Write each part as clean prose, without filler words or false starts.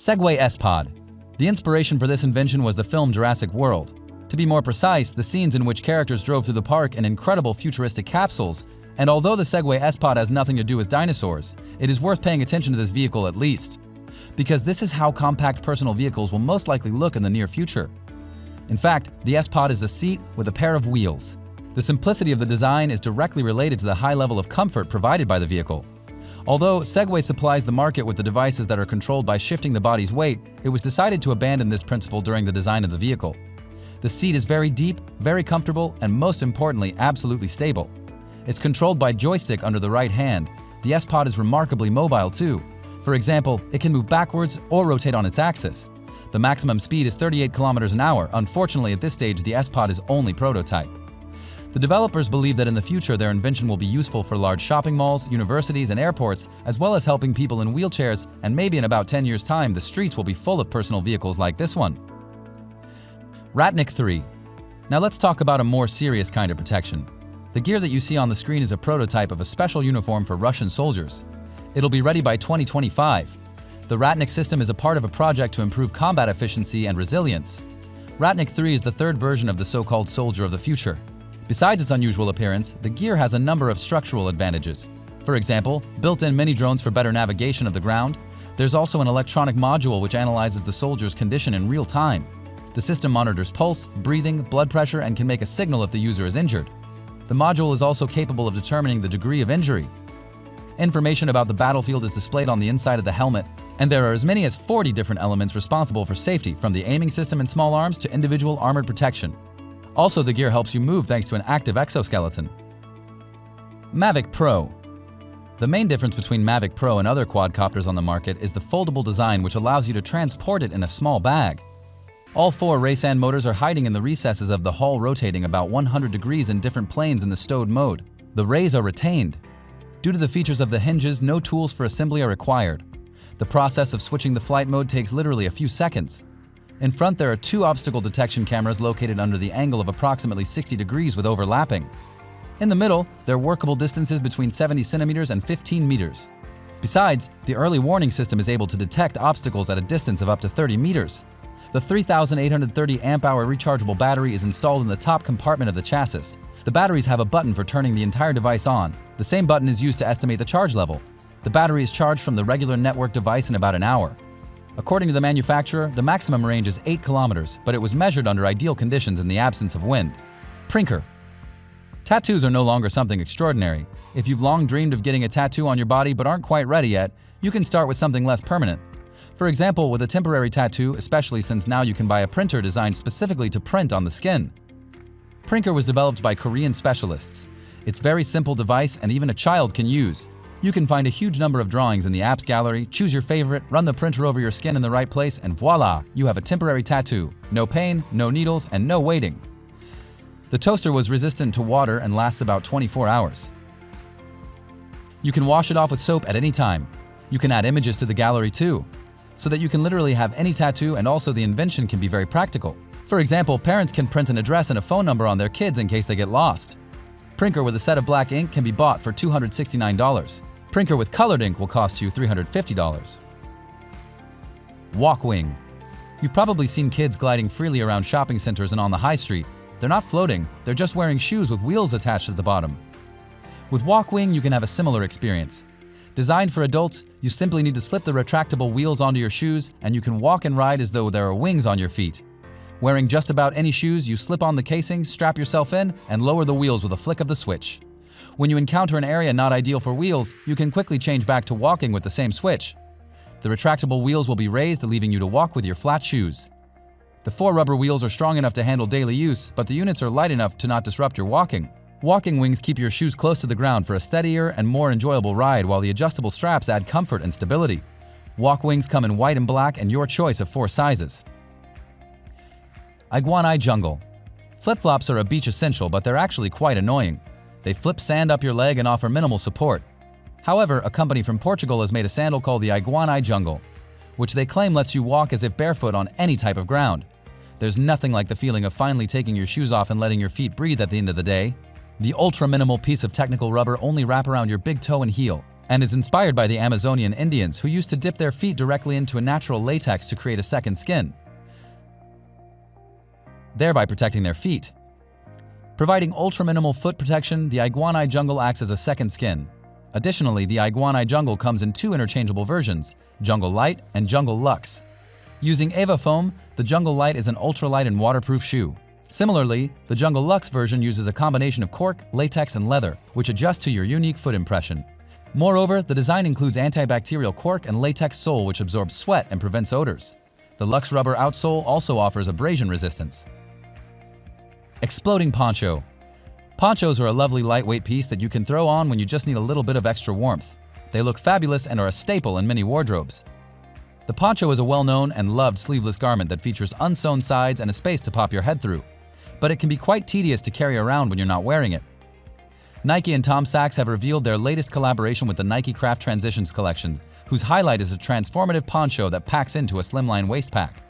Segway SPod. The inspiration for this invention was the film Jurassic World. To be more precise, the scenes in which characters drove through the park in incredible futuristic capsules, and although the Segway SPod has nothing to do with dinosaurs, it is worth paying attention to this vehicle at least. Because this is how compact personal vehicles will most likely look in the near future. In fact, the SPod is a seat with a pair of wheels. The simplicity of the design is directly related to the high level of comfort provided by the vehicle. Although Segway supplies the market with the devices that are controlled by shifting the body's weight, it was decided to abandon this principle during the design of the vehicle. The seat is very deep, very comfortable, and most importantly, absolutely stable. It's controlled by joystick under the right hand. The SPod is remarkably mobile too. For example, it can move backwards or rotate on its axis. The maximum speed is 38 kilometers an hour. Unfortunately, at this stage, the SPod is only prototype. The developers believe that in the future their invention will be useful for large shopping malls, universities, and airports, as well as helping people in wheelchairs, and maybe in about 10 years' time the streets will be full of personal vehicles like this one. Ratnik III. Now let's talk about a more serious kind of protection. The gear that you see on the screen is a prototype of a special uniform for Russian soldiers. It'll be ready by 2025. The Ratnik system is a part of a project to improve combat efficiency and resilience. Ratnik III is the third version of the so-called soldier of the future. Besides its unusual appearance, the gear has a number of structural advantages. For example, built-in mini-drones for better navigation of the ground. There's also an electronic module which analyzes the soldier's condition in real time. The system monitors pulse, breathing, blood pressure, and can make a signal if the user is injured. The module is also capable of determining the degree of injury. Information about the battlefield is displayed on the inside of the helmet, and there are as many as 40 different elements responsible for safety, from the aiming system and small arms to individual armored protection. Also, the gear helps you move thanks to an active exoskeleton. Mavic Pro. The main difference between Mavic Pro and other quadcopters on the market is the foldable design, which allows you to transport it in a small bag. All four Raysan motors are hiding in the recesses of the hull, rotating about 100 degrees in different planes in the stowed mode. The rays are retained. Due to the features of the hinges, no tools for assembly are required. The process of switching the flight mode takes literally a few seconds. In front, there are two obstacle detection cameras located under the angle of approximately 60 degrees with overlapping. In the middle, there are workable distances between 70 centimeters and 15 meters. Besides, the early warning system is able to detect obstacles at a distance of up to 30 meters. The 3,830 amp-hour rechargeable battery is installed in the top compartment of the chassis. The batteries have a button for turning the entire device on. The same button is used to estimate the charge level. The battery is charged from the regular network device in about an hour. According to the manufacturer, the maximum range is 8 kilometers, but it was measured under ideal conditions in the absence of wind. Prinker. Tattoos are no longer something extraordinary. If you've long dreamed of getting a tattoo on your body but aren't quite ready yet, you can start with something less permanent. For example, with a temporary tattoo, especially since now you can buy a printer designed specifically to print on the skin. Prinker was developed by Korean specialists. It's a very simple device and even a child can use. You can find a huge number of drawings in the apps gallery, choose your favorite, run the printer over your skin in the right place, and voila, you have a temporary tattoo. No pain, no needles, and no waiting. The toaster was resistant to water and lasts about 24 hours. You can wash it off with soap at any time. You can add images to the gallery too, so that you can literally have any tattoo, and also the invention can be very practical. For example, parents can print an address and a phone number on their kids in case they get lost. Prinker with a set of black ink can be bought for $269. Prinker with colored ink will cost you $350. Walkwing. You've probably seen kids gliding freely around shopping centers and on the high street. They're not floating, they're just wearing shoes with wheels attached at the bottom. With Walkwing, you can have a similar experience. Designed for adults, you simply need to slip the retractable wheels onto your shoes and you can walk and ride as though there are wings on your feet. Wearing just about any shoes, you slip on the casing, strap yourself in, and lower the wheels with a flick of the switch. When you encounter an area not ideal for wheels, you can quickly change back to walking with the same switch. The retractable wheels will be raised, leaving you to walk with your flat shoes. The 4 rubber wheels are strong enough to handle daily use, but the units are light enough to not disrupt your walking. Walking wings keep your shoes close to the ground for a steadier and more enjoyable ride, while the adjustable straps add comfort and stability. Walk wings come in white and black and your choice of 4 sizes. Iguana Jungle. Flip-flops are a beach essential, but they're actually quite annoying. They flip sand up your leg and offer minimal support. However, a company from Portugal has made a sandal called the Iguana Jungle, which they claim lets you walk as if barefoot on any type of ground. There's nothing like the feeling of finally taking your shoes off and letting your feet breathe at the end of the day. The ultra-minimal piece of technical rubber only wrap around your big toe and heel, and is inspired by the Amazonian Indians who used to dip their feet directly into a natural latex to create a second skin, thereby protecting their feet. Providing ultra-minimal foot protection, the Iguana Jungle acts as a second skin. Additionally, the Iguana Jungle comes in two interchangeable versions, Jungle Light and Jungle Luxe. Using Eva foam, the Jungle Light is an ultralight and waterproof shoe. Similarly, the Jungle Luxe version uses a combination of cork, latex, and leather, which adjusts to your unique foot impression. Moreover, the design includes antibacterial cork and latex sole which absorbs sweat and prevents odors. The Luxe rubber outsole also offers abrasion resistance. Exploding Poncho. Ponchos are a lovely lightweight piece that you can throw on when you just need a little bit of extra warmth. They look fabulous and are a staple in many wardrobes. The poncho is a well-known and loved sleeveless garment that features unsewn sides and a space to pop your head through. But it can be quite tedious to carry around when you're not wearing it. Nike and Tom Sachs have revealed their latest collaboration with the Nike Craft Transitions collection, whose highlight is a transformative poncho that packs into a slimline waist pack.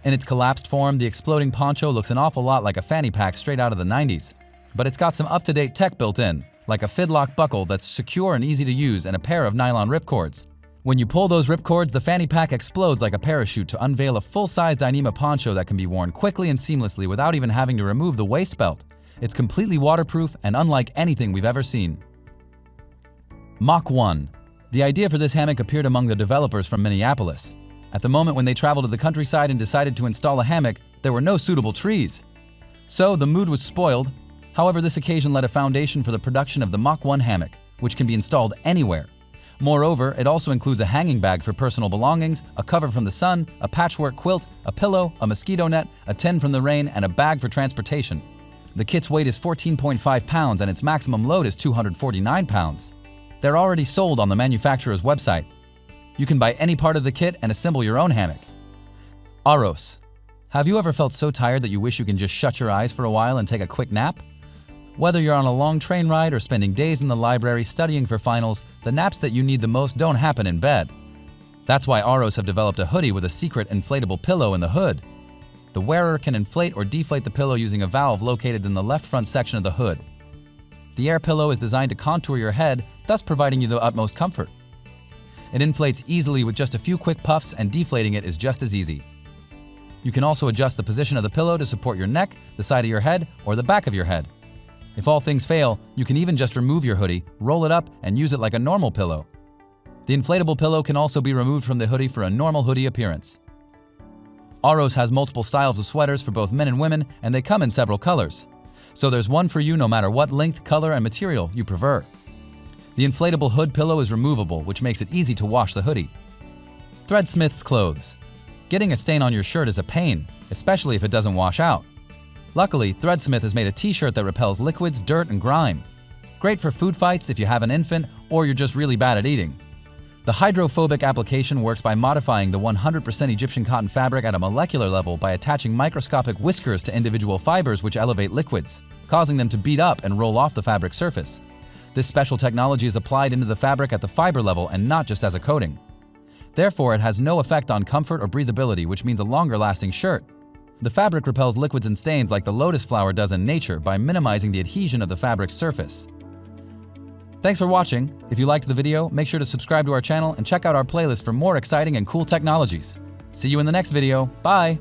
In its collapsed form, the exploding poncho looks an awful lot like a fanny pack straight out of the 90s. But it's got some up-to-date tech built in, like a fidlock buckle that's secure and easy to use and a pair of nylon ripcords. When you pull those ripcords, the fanny pack explodes like a parachute to unveil a full-size Dyneema poncho that can be worn quickly and seamlessly without even having to remove the waist belt. It's completely waterproof and unlike anything we've ever seen. Mach 1. The idea for this hammock appeared among the developers from Minneapolis. At the moment when they traveled to the countryside and decided to install a hammock, there were no suitable trees. So the mood was spoiled. However, this occasion led a foundation for the production of the Mach 1 hammock, which can be installed anywhere. Moreover, it also includes a hanging bag for personal belongings, a cover from the sun, a patchwork quilt, a pillow, a mosquito net, a tin from the rain, and a bag for transportation. The kit's weight is 14.5 pounds and its maximum load is 249 pounds. They're already sold on the manufacturer's website. You can buy any part of the kit and assemble your own hammock. Auros. Have you ever felt so tired that you wish you can just shut your eyes for a while and take a quick nap? Whether you're on a long train ride or spending days in the library studying for finals, the naps that you need the most don't happen in bed. That's why Auros have developed a hoodie with a secret inflatable pillow in the hood. The wearer can inflate or deflate the pillow using a valve located in the left front section of the hood. The air pillow is designed to contour your head, thus providing you the utmost comfort. It inflates easily with just a few quick puffs, and deflating it is just as easy. You can also adjust the position of the pillow to support your neck, the side of your head, or the back of your head. If all things fail, you can even just remove your hoodie, roll it up, and use it like a normal pillow. The inflatable pillow can also be removed from the hoodie for a normal hoodie appearance. Auros has multiple styles of sweaters for both men and women, and they come in several colors. So there's one for you no matter what length, color, and material you prefer. The inflatable hood pillow is removable, which makes it easy to wash the hoodie. Threadsmith's clothes. Getting a stain on your shirt is a pain, especially if it doesn't wash out. Luckily, Threadsmith has made a t-shirt that repels liquids, dirt, and grime. Great for food fights if you have an infant or you're just really bad at eating. The hydrophobic application works by modifying the 100% Egyptian cotton fabric at a molecular level by attaching microscopic whiskers to individual fibers which elevate liquids, causing them to beat up and roll off the fabric surface. This special technology is applied into the fabric at the fiber level and not just as a coating. Therefore, it has no effect on comfort or breathability, which means a longer-lasting shirt. The fabric repels liquids and stains like the lotus flower does in nature by minimizing the adhesion of the fabric's surface. Thanks for watching. If you liked the video, make sure to subscribe to our channel and check out our playlist for more exciting and cool technologies. See you in the next video. Bye!